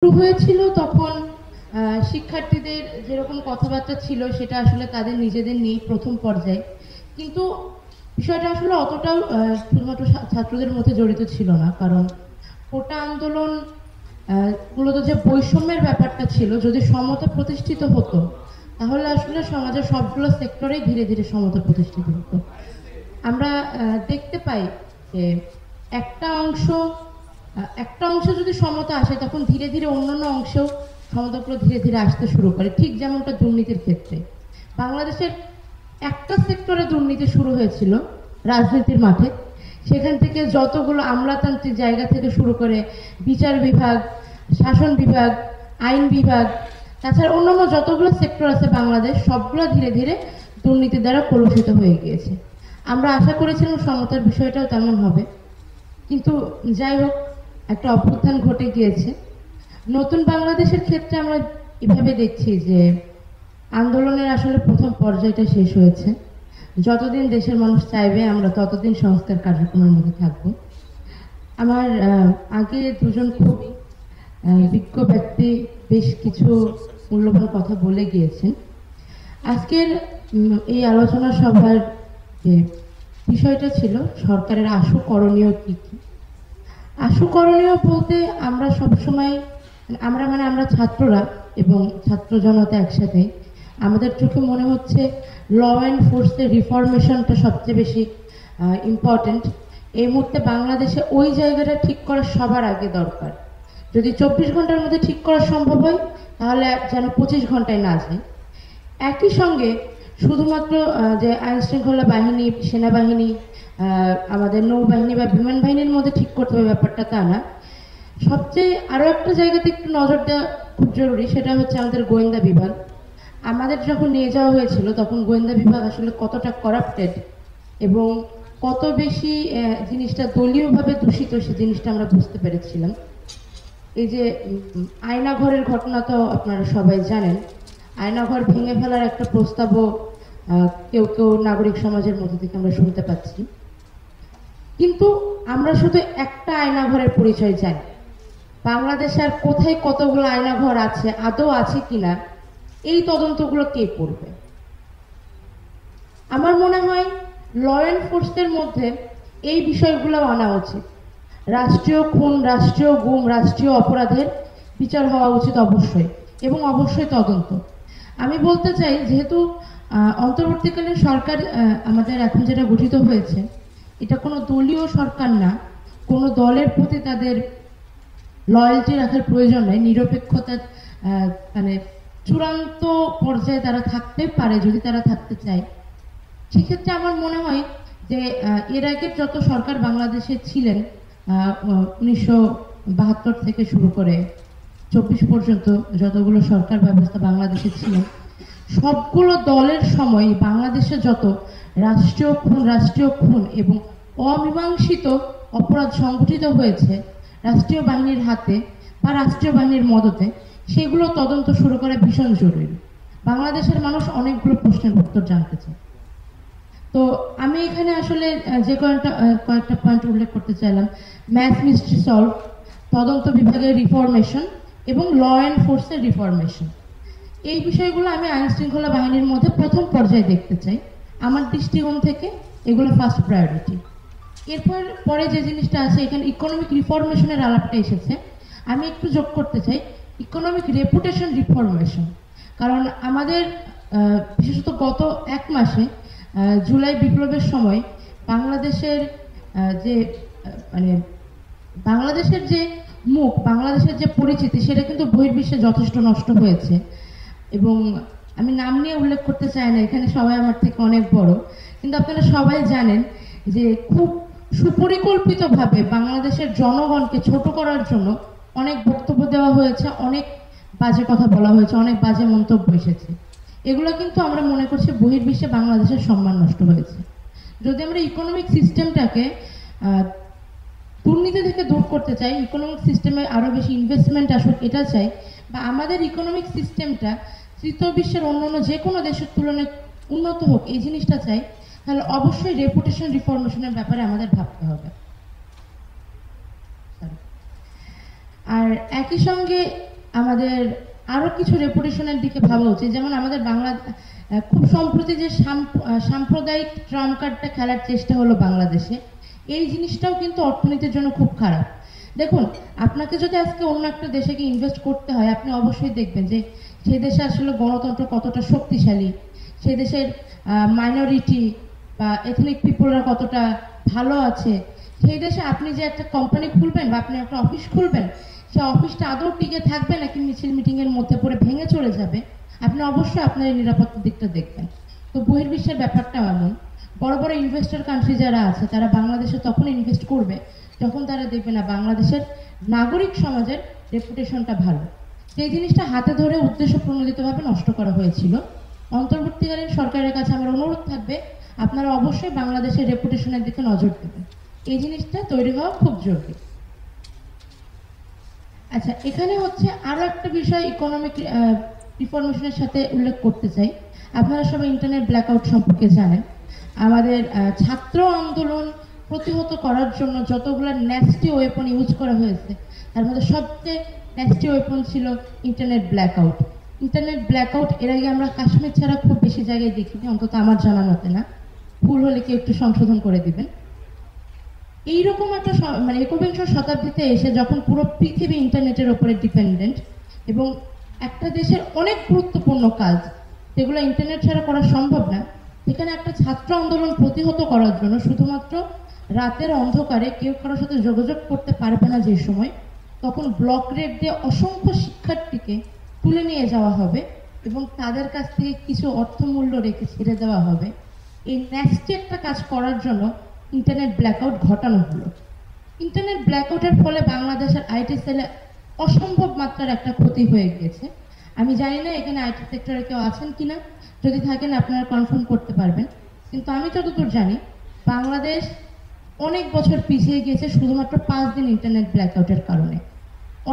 শুরু হয়েছিল তখন শিক্ষার্থীদের যেরকম কথাবার্তা ছিল সেটা আসলে তাদের নিজেদের নিয়ে প্রথম পর্যায়ে, কিন্তু বিষয়টা আসলে অতটাও শুধুমাত্র ছাত্রদের মধ্যে জড়িত ছিল না। কারণ কোটা আন্দোলন মূলত যে বৈষম্যের ব্যাপারটা ছিল, যদি সমতা প্রতিষ্ঠিত হতো তাহলে আসলে সমাজের সবগুলো সেক্টরেই ধীরে ধীরে সমতা প্রতিষ্ঠিত হতো। আমরা দেখতে পাই যে একটা অংশ একটা অংশে যদি সমতা আসে তখন ধীরে ধীরে অন্যান্য অংশেও সমতাগুলো ধীরে ধীরে আসতে শুরু করে, ঠিক যেমনটা দুর্নীতির ক্ষেত্রে। বাংলাদেশের একটা সেক্টরে দুর্নীতি শুরু হয়েছিল রাজনীতির মাঠে, সেখান থেকে যতগুলো আমলাতান্ত্রিক জায়গা থেকে শুরু করে বিচার বিভাগ, শাসন বিভাগ, আইন বিভাগ, তাছাড়া অন্যান্য যতগুলো সেক্টর আছে বাংলাদেশ, সবগুলো ধীরে ধীরে দুর্নীতির দ্বারা কলুষিত হয়ে গিয়েছে। আমরা আশা করেছিলাম সমতার বিষয়টাও তেমন হবে, কিন্তু যাই হোক, একটা অভ্যুত্থান ঘটে গিয়েছে। নতুন বাংলাদেশের ক্ষেত্রে আমরা এভাবে দেখছি যে আন্দোলনের আসলে প্রথম পর্যায়টা শেষ হয়েছে। যতদিন দেশের মানুষ চাইবে আমরা ততদিন সংস্কার কার্যক্রমের মধ্যে থাকব। আমার আগে দুজন খুব বিজ্ঞ ব্যক্তি বেশ কিছু মূল্যবান কথা বলে গিয়েছেন। আজকের এই আলোচনা সভার যে বিষয়টা ছিল সরকারের আশু করণীয় কী কী। আশু করণীয় বলতে আমরা সবসময় আমরা ছাত্ররা এবং ছাত্র জনতা একসাথে, আমাদের চোখে মনে হচ্ছে ল অ্যান্ড ফোর্সের রিফরমেশনটা সবচেয়ে বেশি ইম্পর্টেন্ট। এই মুহূর্তে বাংলাদেশে ওই জায়গাটা ঠিক করা সবার আগে দরকার। যদি 24 ঘন্টার মধ্যে ঠিক করা সম্ভব হয় তাহলে যেন 25 ঘন্টায় না যায়। একই সঙ্গে শুধুমাত্র যে আইনশৃঙ্খলা বাহিনী, সেনাবাহিনী, আমাদের নৌবাহিনী বা বিমান বাহিনীর মধ্যে ঠিক করতে হবে ব্যাপারটা তা না। সবচেয়ে আরও একটা জায়গাতে একটু নজর দেওয়া খুব জরুরি, সেটা হচ্ছে আমাদের গোয়েন্দা বিভাগ। আমাদের যখন নিয়ে যাওয়া হয়েছিল তখন গোয়েন্দা বিভাগ আসলে কতটা করাপ্টেড এবং কত বেশি জিনিসটা দলীয়ভাবে দূষিত, সে জিনিসটা আমরা বুঝতে পেরেছিলাম। এই যে আয়নাঘরের ঘটনা তো আপনারা সবাই জানেন। আয়নাঘর ভেঙে ফেলার একটা প্রস্তাবও কেউ কেউ নাগরিক সমাজের মধ্যে থেকে আমরা শুনতে পাচ্ছি, কিন্তু আমরা শুধু একটা আয়নাঘরের পরিচয় জানি। বাংলাদেশে আর কোথায় কতগুলো আয়নাঘর আছে, আদৌ আছে কিনা, এই তদন্তগুলো কে করবে? আমার মনে হয় ল অ্যান্ড ফোর্সের মধ্যে এই বিষয়গুলো আনা উচিত। রাষ্ট্রীয় খুন, রাষ্ট্রীয় গুম, রাষ্ট্রীয় অপরাধের বিচার হওয়া উচিত অবশ্যই, এবং অবশ্যই তদন্ত। আমি বলতে চাই, যেহেতু অন্তর্বর্তীকালীন সরকার আমাদের এখন যেটা গঠিত হয়েছে, এটা কোনো দলীয় সরকার না। কোনো দলের প্রতি তাদের লয়্যালটি রাখার প্রয়োজন নেই। নিরপেক্ষতা মানে চূড়ান্ত পর্যায়ে তারা থাকতে পারে যদি তারা থাকতে চায়। সেক্ষেত্রে আমার মনে হয় যে এর আগে যত সরকার বাংলাদেশে ছিলেন, 1972 থেকে শুরু করে 24 পর্যন্ত যতগুলো সরকার ব্যবস্থা বাংলাদেশে ছিল, সবগুলো দলের সময় বাংলাদেশে যত রাষ্ট্রীয় খুন এবং অমীমাংসিত অপরাধ সংঘটিত হয়েছে রাষ্ট্রীয় বাহিনীর হাতে বা রাষ্ট্রীয় বাহিনীর মদতে, সেগুলো তদন্ত শুরু করা ভীষণ জরুরি। বাংলাদেশের মানুষ অনেকগুলো প্রশ্নের উত্তর জানতে চায়। তো আমি এখানে আসলে যে কয়েকটা পয়েন্ট উল্লেখ করতে চাইলাম: ম্যাথ মিস্ট্রি সলভ, তদন্ত বিভাগের রিফরমেশন এবং ল অ্যান্ড ফোর্সের রিফরমেশন। এই বিষয়গুলো আমি আইন শৃঙ্খলা বাহিনীর মধ্যে প্রথম পর্যায়ে দেখতে চাই। আমার দৃষ্টিকোণ থেকে এগুলো ফার্স্ট প্রায়োরিটি। এরপর পরে যে জিনিসটা আছে, এখানে ইকোনমিক রিফরমেশনের আলাপটা এসেছে, আমি একটু যোগ করতে চাই ইকোনমিক রেপুটেশন রিফরমেশন। কারণ আমাদের বিশেষত গত এক মাসে জুলাই বিপ্লবের সময় বাংলাদেশের যে মানে বাংলাদেশের যে মুখ, বাংলাদেশের যে পরিচিতি, সেটা কিন্তু বহির্বিশ্বে যথেষ্ট নষ্ট হয়েছে। এবং আমি নাম নিয়ে উল্লেখ করতে চাই না, এখানে সবাই আমার থেকে অনেক বড়, কিন্তু আপনারা সবাই জানেন যে খুব সুপরিকল্পিতভাবে বাংলাদেশের জনগণকে ছোট করার জন্য অনেক বক্তব্য দেওয়া হয়েছে, অনেক বাজে কথা বলা হয়েছে, অনেক বাজে মন্তব্য এসেছে। এগুলো কিন্তু আমরা মনে করছি বহির্বিশ্বে বাংলাদেশের সম্মান নষ্ট হয়েছে। যদি আমরা ইকোনমিক সিস্টেমটাকে দুর্নীতি থেকে দূর করতে চাই, ইকোনমিক সিস্টেমে আরও বেশি ইনভেস্টমেন্ট আসুক এটা চাই, বা আমাদের ইকোনমিক সিস্টেমটা তৃতীয় বিশ্বের অন্যান্য যে কোনো দেশের তুলনায় উন্নত হোক, এই জিনিসটা চাই, তাহলে অবশ্যই রেপুটেশন রিফরমেশনের ব্যাপারে আমাদের ভাবতে হবে। আর একই সঙ্গে আমাদের আরো কিছু রেপুটেশনের দিকে ভাবা উচিত। যেমন আমাদের বাংলা খুব সম্প্রতি যে সাম্প্রদায়িক ট্রাম্প কার্ডটা খেলার চেষ্টা হলো বাংলাদেশে, এই জিনিসটাও কিন্তু অর্থনীতির জন্য খুব খারাপ। দেখুন, আপনাকে যদি আজকে অন্য একটা দেশে গিয়ে ইনভেস্ট করতে হয়, আপনি অবশ্যই দেখবেন যে সেই দেশে আসলে গণতন্ত্র কতটা শক্তিশালী, সেই দেশের মাইনরিটি বা এথনিক পিপলরা কতটা ভালো আছে। সেই দেশে আপনি যে একটা কোম্পানি খুলবেন বা আপনি একটা অফিস খুলবেন, সেই অফিসটা আদৌ টিকে থাকবে নাকি মিছিল মিটিংয়ের মধ্যে পড়ে ভেঙে চলে যাবে, আপনি অবশ্যই আপনার এই নিরাপত্তার দিকটা দেখবেন। তো বহির্বিশ্বের ব্যাপারটা এমন, বড় বড় ইনভেস্টর কান্ট্রি যারা আছে তারা বাংলাদেশে তখন ইনভেস্ট করবে যখন তারা দেখবে না বাংলাদেশের নাগরিক সমাজের রেপুটেশনটা ভালো। সেই জিনিসটা হাতে ধরে উদ্দেশ্য প্রণোদিতভাবে নষ্ট করা হয়েছিল। অন্তর্বর্তীকালীন সরকারের কাছে আমার অনুরোধ থাকবে, আপনারা অবশ্যই বাংলাদেশের রেপুটেশনের দিকে নজর দেবেন। এই জিনিসটা তৈরি হওয়া খুব জরুরি। আচ্ছা, এখানে হচ্ছে আরো একটা বিষয় ইকোনমিক রিফরমেশনের সাথে উল্লেখ করতে চাই। আপনারা সবাই ইন্টারনেট ব্ল্যাকআউট সম্পর্কে জানেন। আমাদের ছাত্র আন্দোলন প্রতিহত করার জন্য যতগুলো ন্যাস্টি ওয়েপন ইউজ করা হয়েছে, তার মধ্যে সবচেয়ে ন্যাস্টি ওয়েপন ছিল ইন্টারনেট ব্ল্যাকআউট। ইন্টারনেট ব্ল্যাকআউট এর আগে আমরা কাশ্মীর ছাড়া খুব বেশি জায়গায় দেখিনি, অন্তত আমার জানা মতে না। ভুল হলে কেউ একটু সংশোধন করে দিবেন। এইরকম একটা মানে একবিংশ শতাব্দীতে এসে যখন পুরো পৃথিবী ইন্টারনেটের ওপরে ডিপেন্ডেন্ট এবং একটা দেশের অনেক গুরুত্বপূর্ণ কাজ যেগুলো ইন্টারনেট ছাড়া করা সম্ভব না, সেখানে একটা ছাত্র আন্দোলন প্রতিহত করার জন্য শুধুমাত্র রাতের অন্ধকারে কেউ কারোর সাথে যোগাযোগ করতে পারবে না যে সময়, তখন ব্লক রেট দিয়ে অসংখ্য শিক্ষার্থীকে তুলে নিয়ে যাওয়া হবে এবং তাদের কাছ থেকে কিছু অর্থমূল্য রেখে ছেড়ে দেওয়া হবে। এই ন্যাস্টি একটা কাজ করার জন্য ইন্টারনেট ব্ল্যাকআউট ঘটানো হলো। ইন্টারনেট ব্ল্যাকআউটের ফলে বাংলাদেশের আইটি সেলে অসম্ভব মাত্রার একটা ক্ষতি হয়ে গিয়েছে। আমি জানি না এখানে আইটি সেক্টরে কেউ আছেন কিনা, যদি থাকেন আপনারা কনফার্ম করতে পারবেন। কিন্তু আমি যতদূর জানি বাংলাদেশ অনেক বছর পিছিয়ে গিয়েছে শুধুমাত্র 5 দিন ইন্টারনেট ব্ল্যাকআউটের কারণে।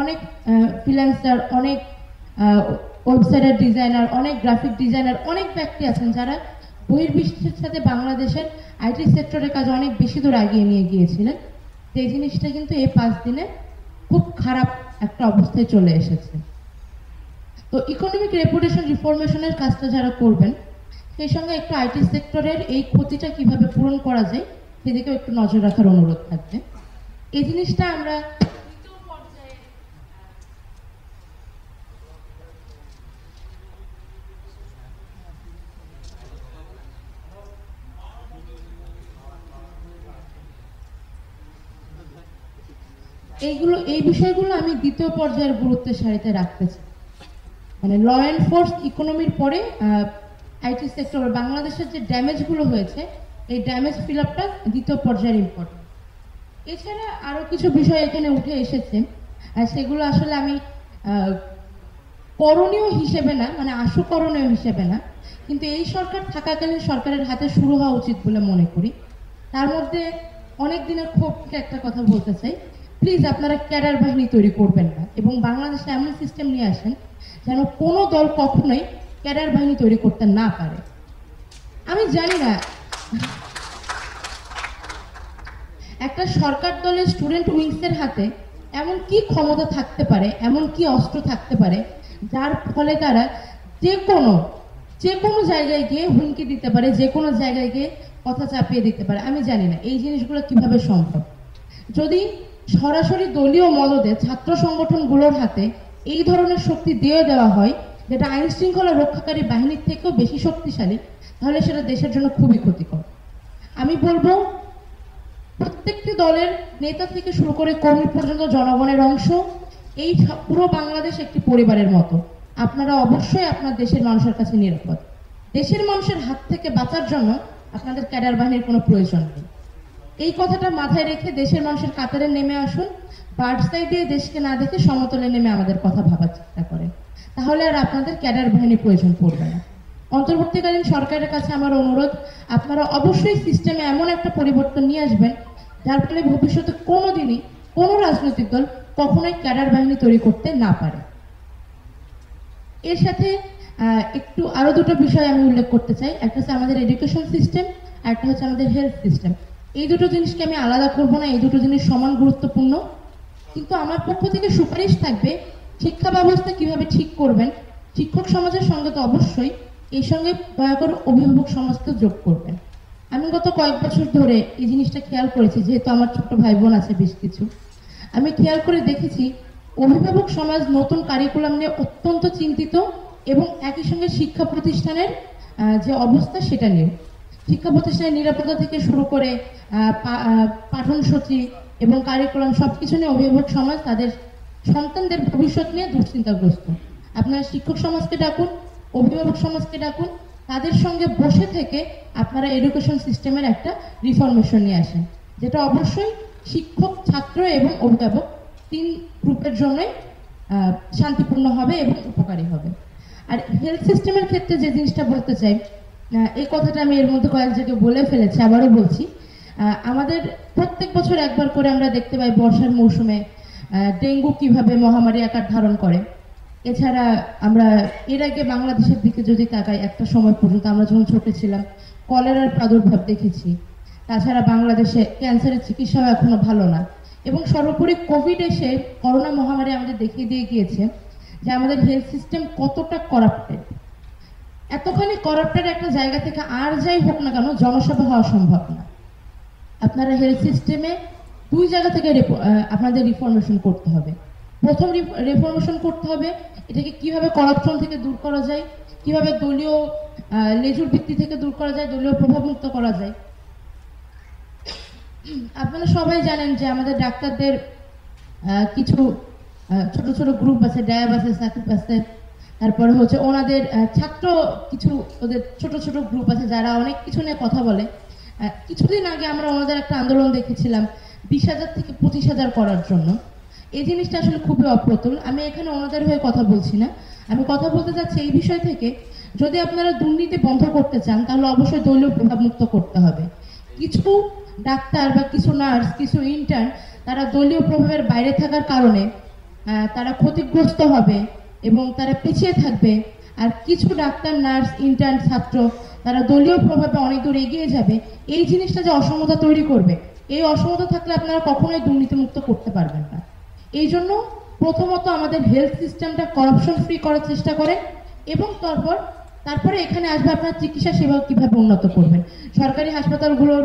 অনেক ফ্রিল্যান্সার, অনেক ওয়েবসাইটের ডিজাইনার, অনেক গ্রাফিক ডিজাইনার, অনেক ব্যক্তি আছেন যারা বহির্বিশ্বের সাথে বাংলাদেশের আইটি সেক্টরের কাজ অনেক বেশি দূর এগিয়ে নিয়ে গিয়েছিলেন। সেই জিনিসটা কিন্তু এই 5 দিনে খুব খারাপ একটা অবস্থায় চলে এসেছে। তো ইকোনমিক রেপুটেশন রিফরমেশনের কাজটা যারা করবেন, সেই সঙ্গে একটু আইটি সেক্টরের এই ক্ষতিটা কিভাবে পূরণ করা যায় সেদিকেও একটু নজর রাখার অনুরোধ থাকবে। এই জিনিসটা আমরা এই বিষয়গুলো আমি দ্বিতীয় পর্যায়ের গুরুত্বের সারিতে রাখতে চাই। মানে ল এনফোর্স ইকোনমির পরে আইটি সেক্টর বাংলাদেশের যে ড্যামেজগুলো হয়েছে, এই ড্যামেজ ফিল আপটা দ্বিতীয় পর্যায়ের ইম্পর্টেন্ট। এছাড়া আরও কিছু বিষয় এখানে উঠে এসেছে, আর সেগুলো আসলে আমি করণীয় হিসেবে না, মানে আশুকরণীয় হিসেবে না, কিন্তু এই সরকার থাকাকালীন সরকারের হাতে শুরু হওয়া উচিত বলে মনে করি। তার মধ্যে অনেক দিনের ক্ষোভকে একটা কথা বলতে চাই, প্লিজ আপনারা ক্যাডার বাহিনী তৈরি করবেন না এবং বাংলাদেশে এমন সিস্টেম নিয়ে আসেন যেন কোনো দল কখনোই ক্যাডার বাহিনী তৈরি করতে না পারে। আমি জানি না একটা সরকার দলের স্টুডেন্ট উইংসের হাতে এমন কি ক্ষমতা থাকতে পারে, এমন কি অস্ত্র থাকতে পারে যার ফলে তারা যে কোনো জায়গায় গিয়ে হুমকি দিতে পারে, যে কোনো জায়গায় গিয়ে কথা চাপিয়ে দিতে পারে। আমি জানি না এই জিনিসগুলো কিভাবে সম্ভব। যদি সরাসরি দলীয় মদদে ছাত্র সংগঠনগুলোর হাতে এই ধরনের শক্তি দিয়ে দেওয়া হয়, যেটা আইন শৃঙ্খলা রক্ষাকারী বাহিনীর থেকেও বেশি শক্তিশালী, তাহলে সেটা দেশের জন্য খুবই ক্ষতিকর। আমি বলবো প্রত্যেকটি দলের নেতা থেকে শুরু করে কর্মী পর্যন্ত জনগণের অংশ, এই পুরো বাংলাদেশ একটি পরিবারের মতো। আপনারা অবশ্যই আপনার দেশের মানুষের কাছে নিরাপদ। দেশের মানুষের হাত থেকে বাঁচার জন্য আপনাদের ক্যাডার বাহিনীর কোনো প্রয়োজন নেই। এই কথাটা মাথায় রেখে দেশের মানুষের কাতারে নেমে আসুন। বার্ডসাই দিয়ে দেশকে না দেখে সমতলে নেমে আমাদের কথা ভাবার চেষ্টা করেন, তাহলে আর আপনাদের ক্যাডার বাহিনীর প্রয়োজন পড়বে না। অন্তর্বর্তীকালীন সরকারের কাছে আমার অনুরোধ, আপনারা অবশ্যই সিস্টেমে এমন একটা পরিবর্তন নিয়ে আসবেন যার ফলে ভবিষ্যতে কোনোদিনই কোনো রাজনৈতিক দল কখনোই ক্যাডার বাহিনী তৈরি করতে না পারে। এর সাথে একটু আরো দুটো বিষয় আমি উল্লেখ করতে চাই। একটা হচ্ছে আমাদের এডুকেশন সিস্টেম, আর একটা হচ্ছে আমাদের হেলথ সিস্টেম। এই দুটো জিনিসকে আমি আলাদা করব না, এই দুটো জিনিস সমান গুরুত্বপূর্ণ। কিন্তু আমার পক্ষ থেকে সুপারিশ থাকবে, শিক্ষা ব্যবস্থা কিভাবে ঠিক করবেন, শিক্ষক সমাজের সঙ্গে তো অবশ্যই, এই সঙ্গে দয়া করে অভিভাবক সমাজকে যোগ করবেন। আমি গত কয়েক বছর ধরে এই জিনিসটা খেয়াল করেছি, যেহেতু আমার ছোট ভাই বোন আছে বেশ কিছু, আমি খেয়াল করে দেখেছি অভিভাবক সমাজ নতুন কারিকুলাম নিয়ে অত্যন্ত চিন্তিত, এবং একই সঙ্গে শিক্ষা প্রতিষ্ঠানের যে অবস্থা সেটা নিয়ে, শিক্ষা প্রতিষ্ঠানের নিরাপত্তা থেকে শুরু করে পাঠনসূচি এবং কারিকুলাম সবকিছু নিয়ে অভিভাবক সমাজ তাদের সন্তানদের ভবিষ্যৎ নিয়ে দুশ্চিন্তাগ্রস্ত। আপনারা শিক্ষক সমাজকে ডাকুন, অভিভাবক সমাজকে ডাকুন, তাদের সঙ্গে বসে থেকে আপনারা এডুকেশন সিস্টেমের একটা রিফরমেশন নিয়ে আসেন, যেটা অবশ্যই শিক্ষক, ছাত্র এবং অভিভাবক তিন গ্রুপের জন্যই শান্তিপূর্ণ হবে এবং উপকারী হবে। আর হেলথ সিস্টেমের ক্ষেত্রে যে জিনিসটা বলতে চাই, এই কথাটা আমি এর মধ্যে কয়েক জায়গায় বলে ফেলেছি, আবারও বলছি। আমাদের প্রত্যেক বছর একবার করে আমরা দেখতে পাই বর্ষার মৌসুমে ডেঙ্গু কিভাবে মহামারী আকার ধারণ করে। এছাড়া আমরা এর আগে বাংলাদেশের দিকে যদি তাকাই, একটা সময় পর্যন্ত আমরা যখন ছোট ছিলাম কলেরার প্রাদুর্ভাব দেখেছি। তাছাড়া বাংলাদেশে ক্যান্সারের চিকিৎসাও এখনো ভালো না, এবং সর্বোপরি কোভিড এসে, করোনা মহামারী আমাদের দেখিয়ে দিয়ে গিয়েছে যে আমাদের হেলথ সিস্টেম কতটা করাপ্টেড। এতখানি করাপ্টেড একটা জায়গা থেকে আর যাই হোক না কেন জনসেবা হওয়া সম্ভব না। আপনারা হেলথ সিস্টেমে দুই জায়গা থেকে আপনাদের রিফরমেশন করতে হবে। প্রথম রিফরমেশন করতে হবে এটাকে কিভাবে করাপশন থেকে দূর করা যায়, কিভাবে দলীয় লেজুর ভিত্তি থেকে দূর করা যায়, দলীয় প্রভাবমুক্ত করা যায়। আপনারা সবাই জানেন যে আমাদের ডাক্তারদের কিছু ছোট ছোট গ্রুপ আছে, ড্যাব আছে, সাকিব আছে, তারপরে হচ্ছে ওনাদের ছাত্র কিছু ওদের ছোট ছোট গ্রুপ আছে যারা অনেক কিছু নিয়ে কথা বলে। কিছুদিন আগে আমরা ওনাদের একটা আন্দোলন দেখেছিলাম 20,000 থেকে 25,000 করার জন্য। এই জিনিসটা আসলে খুবই অপ্রতুল। আমি এখানে ওনাদের হয়ে কথা বলছি না, আমি কথা বলতে চাচ্ছি এই বিষয় থেকে, যদি আপনারা দুর্নীতি বন্ধ করতে চান তাহলে অবশ্যই দলীয় প্রভাবমুক্ত করতে হবে। কিছু ডাক্তার বা কিছু নার্স, কিছু ইন্টার্ন তারা দলীয় প্রভাবের বাইরে থাকার কারণে তারা ক্ষতিগ্রস্ত হবে এবং তারা পিছিয়ে থাকবে। আর কিছু ডাক্তার, নার্স, ইন্টার্ন, ছাত্র তারা দলীয় প্রভাবে অনেক দূর এগিয়ে যাবে। এই জিনিসটা যে অসমতা তৈরি করবে, এই অসমতা থাকলে আপনারা কখনোই দুর্নীতিমুক্ত করতে পারবেন না। এই জন্য প্রথমত আমাদের হেলথ সিস্টেমটা করাপশন ফ্রি করার চেষ্টা করেন, এবং তারপরে এখানে আসবে আপনার চিকিৎসা সেবা কিভাবে উন্নত করবেন। সরকারি হাসপাতালগুলোর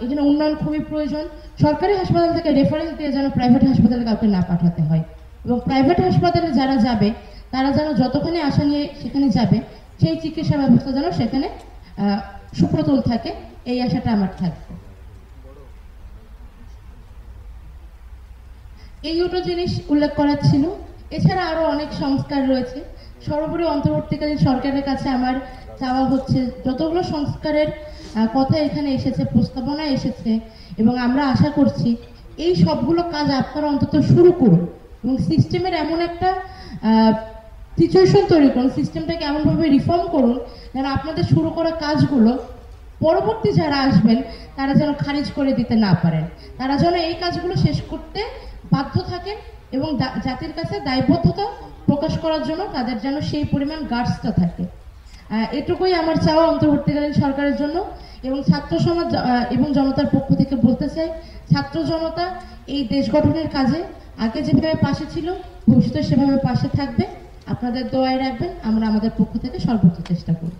এখানে উন্নয়ন খুবই প্রয়োজন। সরকারি হাসপাতাল থেকে রেফারেন্স দিয়ে যেন প্রাইভেট হাসপাতালে কাউকে না পাঠাতে হয়, এবং প্রাইভেট হাসপাতালে যারা যাবে তারা যেন যতখানি আশা নিয়ে সেখানে যাবে সেই চিকিৎসা ব্যবস্থা যেন সেখানে সুপ্রতুল থাকে, এই আশাটা আমার থাকবে। এই দুটো জিনিস উল্লেখ করার ছিল। এছাড়া আরো অনেক সংস্কার রয়েছে। সর্বোপরি অন্তর্বর্তীকালীন সরকারের কাছে আমার চাওয়া হচ্ছে, যতগুলো সংস্কারের কথা এখানে এসেছে, প্রস্তাবনা এসেছে, এবং আমরা আশা করছি এই সবগুলো কাজ আপনারা অন্তত শুরু করুন, এবং সিস্টেমের এমন একটা সিচুয়েশন তৈরি করুন, সিস্টেমটাকে এমনভাবে রিফর্ম করুন যেন আপনাদের শুরু করা কাজগুলো পরবর্তী যারা আসবেন তারা যেন খারিজ করে দিতে না পারেন, তারা যেন এই কাজগুলো শেষ করতে বাধ্য থাকেন, এবং জাতির কাছে দায়বদ্ধতা প্রকাশ করার জন্য তাদের যেন সেই পরিমাণ গার্ডসটা থাকে। এটুকুই আমার চাওয়া অন্তর্বর্তীকালীন সরকারের জন্য। এবং ছাত্র সমাজ এবং জনতার পক্ষ থেকে বলতে চাই, ছাত্র জনতা এই দেশ গঠনের কাজে আগে যেভাবে পাশে ছিল ভবিষ্যতে সেভাবে পাশে থাকবে। আপনাদের দোয়ায় রাখবেন, আমরা আমাদের পক্ষ থেকে সর্বোচ্চ চেষ্টা করব।